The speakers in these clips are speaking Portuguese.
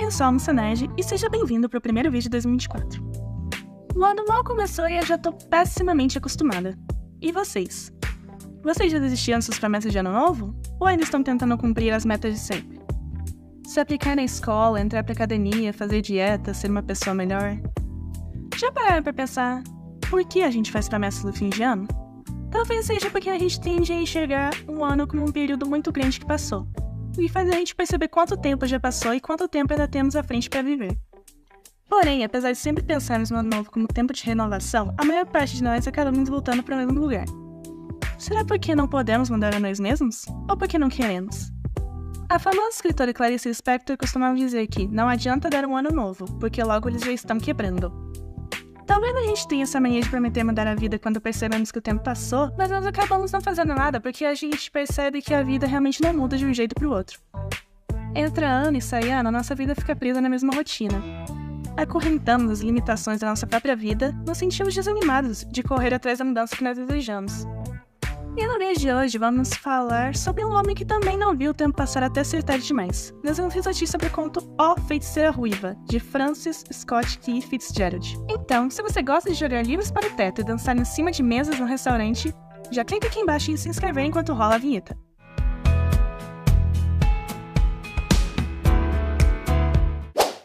Eu sou a Alma Nerd e seja bem-vindo para o primeiro vídeo de 2024. O ano mal começou e eu já tô pessimamente acostumada. E vocês? Vocês já desistiram de suas promessas de ano novo? Ou ainda estão tentando cumprir as metas de sempre? Se aplicar na escola, entrar pra academia, fazer dieta, ser uma pessoa melhor? Já pararam pra pensar por que a gente faz promessas no fim de ano? Talvez seja porque a gente tende a enxergar um ano como um período muito grande que passou. E faz a gente perceber quanto tempo já passou e quanto tempo ainda temos à frente para viver. Porém, apesar de sempre pensarmos no ano novo como tempo de renovação, a maior parte de nós acabamos voltando para o mesmo lugar. Será porque não podemos mudar a nós mesmos? Ou porque não queremos? A famosa escritora Clarice Lispector costumava dizer que não adianta dar um ano novo, porque logo eles já estão quebrando. Talvez a gente tenha essa mania de prometer mudar a vida quando percebemos que o tempo passou, mas nós acabamos não fazendo nada porque a gente percebe que a vida realmente não muda de um jeito para o outro. Entra ano e sai ano, a nossa vida fica presa na mesma rotina. Acorrentamos as limitações da nossa própria vida, nos sentimos desanimados de correr atrás da mudança que nós desejamos. E no vídeo de hoje vamos falar sobre um homem que também não viu o tempo passar até ser tarde demais. Nós vamos refletir sobre o conto Ó Feiticeira Ruiva, de Francis Scott Key Fitzgerald. Então, se você gosta de jogar livros para o teto e dançar em cima de mesas no restaurante, já clica aqui embaixo e se inscrever enquanto rola a vinheta.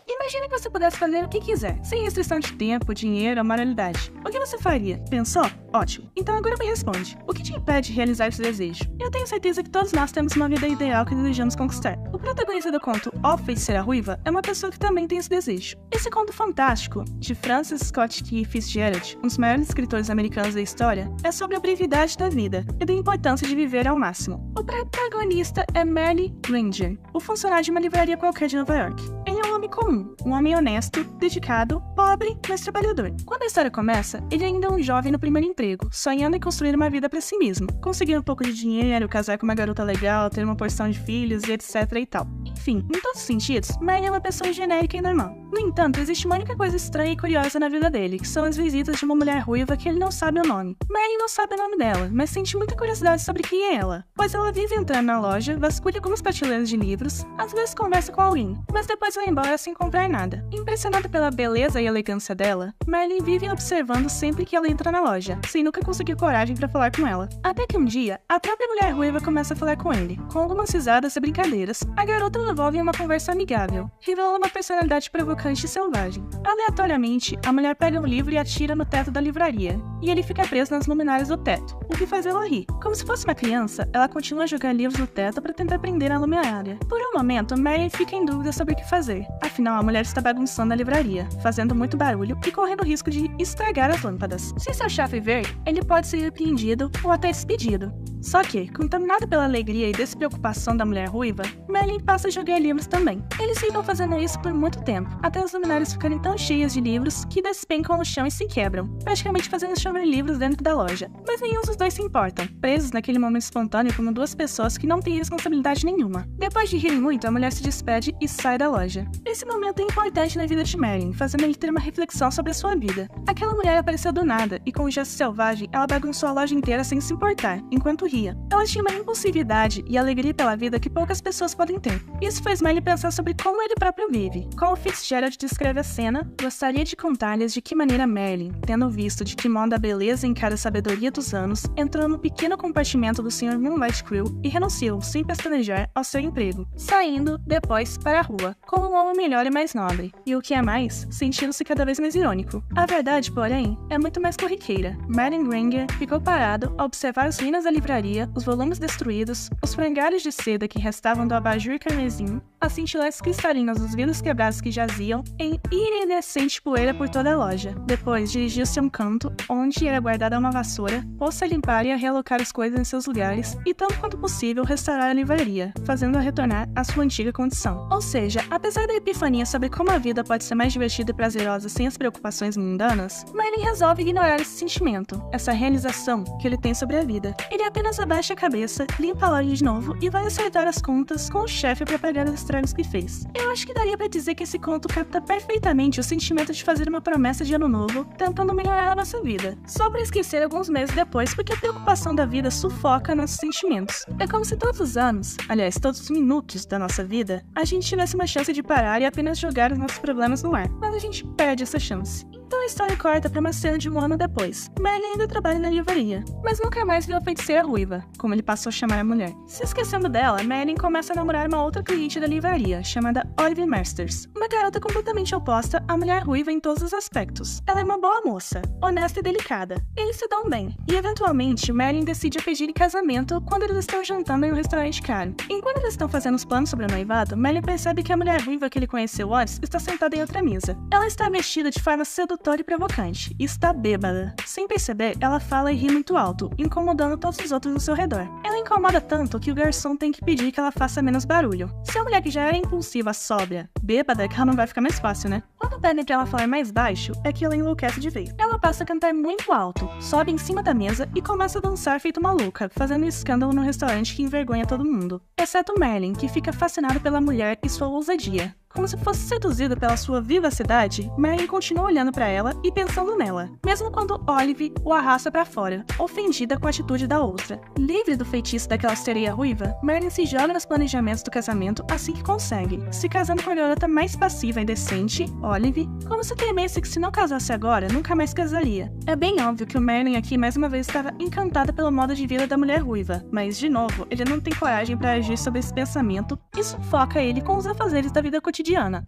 Imagina que você pudesse fazer o que quiser, sem restrição de tempo, dinheiro ou moralidade. O que você faria? Pensou? Ótimo. Então agora me responde. O que te impede de realizar esse desejo? Eu tenho certeza que todos nós temos uma vida ideal que desejamos conquistar. O protagonista do conto Ó Feiticeira Ruiva é uma pessoa que também tem esse desejo. Esse conto fantástico, de Francis Scott Key Fitzgerald, um dos maiores escritores americanos da história, é sobre a brevidade da vida e da importância de viver ao máximo. O protagonista é Merle Granger, o funcionário de uma livraria qualquer de Nova York. Ele é um homem comum, um homem honesto, dedicado, pobre, mas trabalhador. Quando a história começa, ele ainda é um jovem no primeiro emprego, sonhando em construir uma vida para si mesmo, conseguir um pouco de dinheiro, casar com uma garota legal, ter uma porção de filhos e etc e tal. Enfim, em todos os sentidos, Merle é uma pessoa genérica e normal. No entanto, existe uma única coisa estranha e curiosa na vida dele, que são as visitas de uma mulher ruiva que ele não sabe o nome. Merle não sabe o nome dela, mas sente muita curiosidade sobre quem é ela, pois ela vive entrando na loja, vasculha algumas prateleiras de livros, às vezes conversa com alguém, mas depois vai embora sem comprar nada. Impressionado pela beleza e elegância dela, Merle vive observando sempre que ela entra na loja, sem nunca conseguir coragem para falar com ela. Até que um dia, a própria mulher ruiva começa a falar com ele. Com algumas risadas e brincadeiras, a garota envolve uma conversa amigável, revelando uma personalidade provocante e selvagem. Aleatoriamente, a mulher pega um livro e atira no teto da livraria, e ele fica preso nas luminárias do teto, o que faz ela rir. Como se fosse uma criança, ela continua a jogar livros no teto para tentar prender a luminária. Por um momento, Merle fica em dúvida sobre o que fazer. Afinal, a mulher está bagunçando a livraria, fazendo muito barulho e correndo o risco de estragar as lâmpadas. Se seu chefe ver, ele pode ser repreendido ou até despedido. Só que, contaminado pela alegria e despreocupação da mulher ruiva, Merle passa a jogar livros também. Eles ficam fazendo isso por muito tempo, até as luminárias ficarem tão cheias de livros que despencam no chão e se quebram, praticamente fazendo chover livros dentro da loja. Mas nenhum dos dois se importam, presos naquele momento espontâneo como duas pessoas que não têm responsabilidade nenhuma. Depois de rirem muito, a mulher se despede e sai da loja. Esse momento é importante na vida de Merle, fazendo ele ter uma reflexão sobre a sua vida. Aquela mulher apareceu do nada, e com um gesto selvagem, ela bagunçou a loja inteira sem se importar, enquanto ria. Ela tinha uma impulsividade e alegria pela vida que poucas pessoas podem ter. Isso fez Merle pensar sobre como ele próprio vive. Como Fitzgerald descreve a cena, gostaria de contar-lhes de que maneira Merle, tendo visto de que modo a beleza encara a sabedoria dos anos, entrou no pequeno compartimento do Sr. Moonlight Crew e renunciou, sem pestanejar, ao seu emprego, saindo, depois, para a rua, como um homem melhor e mais nobre, e o que é mais, sentindo-se cada vez mais irônico. A verdade, porém, é muito mais corriqueira. Merle Granger ficou parado a observar as ruínas da livraria, os volumes destruídos, os frangalhos de seda que restavam do abajur carmesim, as cintilantes cristalinas dos vidros quebrados que jaziam em iridescente poeira por toda a loja. Depois, dirigiu-se a um canto, onde era guardada uma vassoura, pôs-se a limpar e a realocar as coisas em seus lugares, e tanto quanto possível restaurar a livraria, fazendo-a retornar à sua antiga condição. Ou seja, apesar da epifania sobre como a vida pode ser mais divertida e prazerosa sem as preocupações mundanas, Merle resolve ignorar esse sentimento, essa realização que ele tem sobre a vida. Ele apenas abaixa a cabeça, limpa a loja de novo e vai acertar as contas com o chefe para pagar os estragos que fez. Eu acho que daria pra dizer que esse conto capta perfeitamente o sentimento de fazer uma promessa de ano novo, tentando melhorar a nossa vida. nada, só para esquecer alguns meses depois porque a preocupação da vida sufoca nossos sentimentos. É como se todos os anos, aliás, todos os minutos da nossa vida, a gente tivesse uma chance de parar e apenas jogar os nossos problemas no ar, mas a gente perde essa chance. Então a história corta para uma cena de um ano depois. Merlin ainda trabalha na livraria, mas nunca mais viu a feiticeira ruiva, como ele passou a chamar a mulher. Se esquecendo dela, Merlin começa a namorar uma outra cliente da livraria, chamada Olive Masters, uma garota completamente oposta à mulher ruiva em todos os aspectos. Ela é uma boa moça, honesta e delicada. Eles se dão bem, e eventualmente Merlin decide a pedir em casamento quando eles estão jantando em um restaurante caro. Enquanto eles estão fazendo os planos sobre o noivado, Merlin percebe que a mulher ruiva que ele conheceu antes está sentada em outra mesa. Ela está vestida de forma sedutora e provocante, e está bêbada. Sem perceber, ela fala e ri muito alto, incomodando todos os outros ao seu redor. Ela incomoda tanto que o garçom tem que pedir que ela faça menos barulho. Se a mulher que já era impulsiva, sóbria, bêbada, que ela não vai ficar mais fácil, né? Quando pedem pra ela falar mais baixo, é que ela enlouquece de vez. Ela passa a cantar muito alto, sobe em cima da mesa e começa a dançar feito maluca, fazendo um escândalo no restaurante que envergonha todo mundo. Exceto Merlin, que fica fascinado pela mulher e sua ousadia. Como se fosse seduzido pela sua vivacidade, Merlin continua olhando para ela e pensando nela, mesmo quando Olive o arrasta para fora, ofendida com a atitude da outra. Livre do feitiço daquela sereia ruiva, Merlin se joga nos planejamentos do casamento assim que consegue, se casando com a garota mais passiva e decente, Olive, como se temesse que se não casasse agora, nunca mais casaria. É bem óbvio que o Merlin aqui mais uma vez estava encantado pelo modo de vida da mulher ruiva, mas de novo, ele não tem coragem para agir sobre esse pensamento e sufoca ele com os afazeres da vida cotidiana.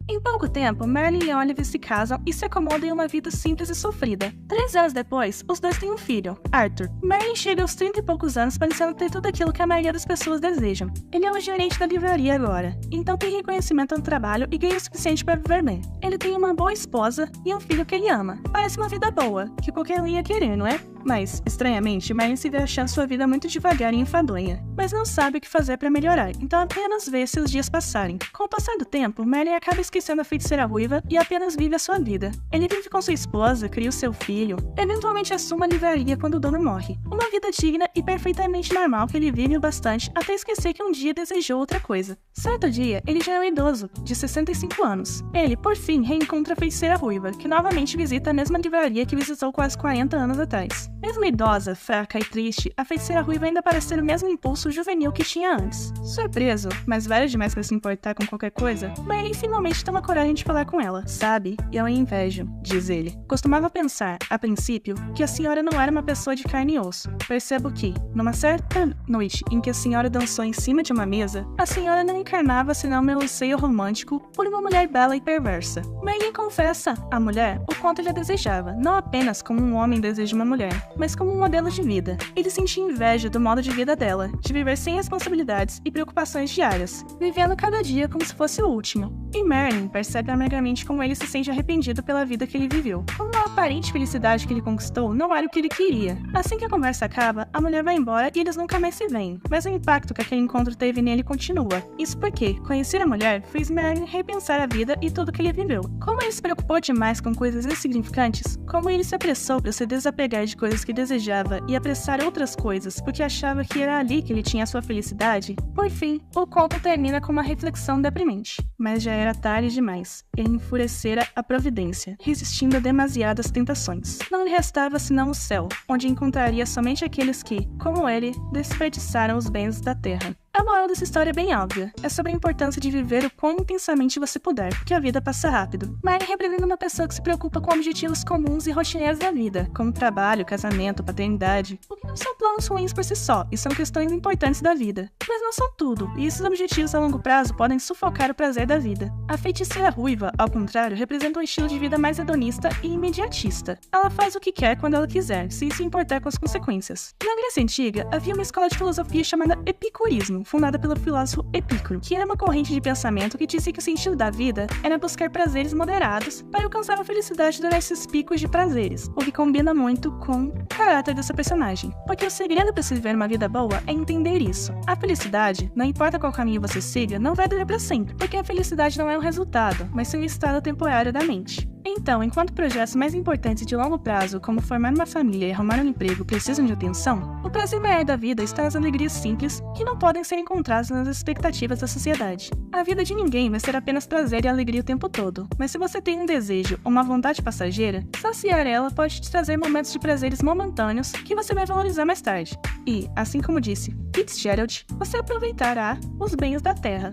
Em pouco tempo, Merlin e Olive se casam e se acomodam em uma vida simples e sofrida. 3 anos depois, os dois têm um filho, Arthur. Merlin chega aos 30 e poucos anos parecendo ter tudo aquilo que a maioria das pessoas desejam. Ele é o gerente da livraria agora, então tem reconhecimento no trabalho e ganha o suficiente para viver bem. Ele tem uma boa esposa e um filho que ele ama. Parece uma vida boa, que qualquer um ia querer, não é? Mas, estranhamente, Merlin se vê achando sua vida muito devagar e enfadonha, mas não sabe o que fazer para melhorar, então apenas vê seus dias passarem. Com o passar do tempo, Merlin acaba esquecendo a feiticeira ruiva e apenas vive a sua vida. Ele vive com sua esposa, cria o seu filho, eventualmente assume a livraria quando o dono morre. Uma vida digna e perfeitamente normal que ele vive o bastante até esquecer que um dia desejou outra coisa. Certo dia, ele já é um idoso, de 65 anos. Ele, por fim, reencontra a feiticeira ruiva, que novamente visita a mesma livraria que visitou quase 40 anos atrás. Mesmo idosa, fraca e triste, a feiticeira ruiva ainda parece ter o mesmo impulso juvenil que tinha antes. Surpreso, mas velho demais para se importar com qualquer coisa, Merlin finalmente toma coragem de falar com ela. Sabe, eu a invejo, diz ele. Costumava pensar, a princípio, que a senhora não era uma pessoa de carne e osso. Percebo que, numa certa noite em que a senhora dançou em cima de uma mesa, a senhora não encarnava senão meu anseio romântico por uma mulher bela e perversa. Merlin confessa à mulher o quanto ele a desejava, não apenas como um homem deseja uma mulher, mas como um modelo de vida. Ele sentia inveja do modo de vida dela, de viver sem responsabilidades e preocupações diárias, vivendo cada dia como se fosse o último. E Merlin percebe amargamente como ele se sente arrependido pela vida que ele viveu. Como a aparente felicidade que ele conquistou não era o que ele queria. Assim que a conversa acaba, a mulher vai embora e eles nunca mais se veem, mas o impacto que aquele encontro teve nele continua. Isso porque conhecer a mulher fez Merlin repensar a vida e tudo que ele viveu. Como ele se preocupou demais com coisas insignificantes, como ele se apressou para se desapegar de coisas que desejava e apressar outras coisas porque achava que era ali que ele tinha a sua felicidade, por fim, o conto termina com uma reflexão deprimente. Mas já era tarde demais. Ele enfurecera a providência, resistindo a demasiadas tentações. Não lhe restava senão o céu, onde encontraria somente aqueles que, como ele, desperdiçaram os bens da terra. A moral dessa história é bem óbvia. É sobre a importância de viver o quão intensamente você puder, porque a vida passa rápido. Merlin representa uma pessoa que se preocupa com objetivos comuns e rotineiros da vida, como trabalho, casamento, paternidade, o que não são planos ruins por si só, e são questões importantes da vida. Mas não são tudo, e esses objetivos a longo prazo podem sufocar o prazer da vida. A feiticeira ruiva, ao contrário, representa um estilo de vida mais hedonista e imediatista. Ela faz o que quer quando ela quiser, sem se importar com as consequências. Na Grécia Antiga, havia uma escola de filosofia chamada epicurismo, fundada pelo filósofo Epicuro, que era uma corrente de pensamento que dizia que o sentido da vida era buscar prazeres moderados para alcançar a felicidade durante esses picos de prazeres, o que combina muito com o caráter dessa personagem. Porque o segredo para se viver uma vida boa é entender isso. A felicidade, não importa qual caminho você siga, não vai durar para sempre, porque a felicidade não é um resultado, mas sim um estado temporário da mente. Então, enquanto projetos mais importantes de longo prazo, como formar uma família e arrumar um emprego, precisam de atenção, o prazer maior da vida está nas alegrias simples que não podem ser encontradas nas expectativas da sociedade. A vida de ninguém vai ser apenas prazer e alegria o tempo todo, mas se você tem um desejo ou uma vontade passageira, saciar ela pode te trazer momentos de prazeres momentâneos que você vai valorizar mais tarde. E, assim como disse Fitzgerald, você aproveitará os bens da terra.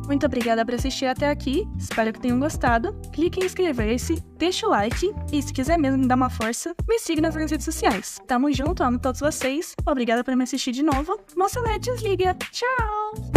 Muito obrigada por assistir até aqui, espero que tenham gostado. Clique em inscrever-se, deixa o like e se quiser mesmo me dar uma força, me siga nas minhas redes sociais. Tamo junto, amo todos vocês, obrigada por me assistir de novo. Moça Led, desliga, tchau!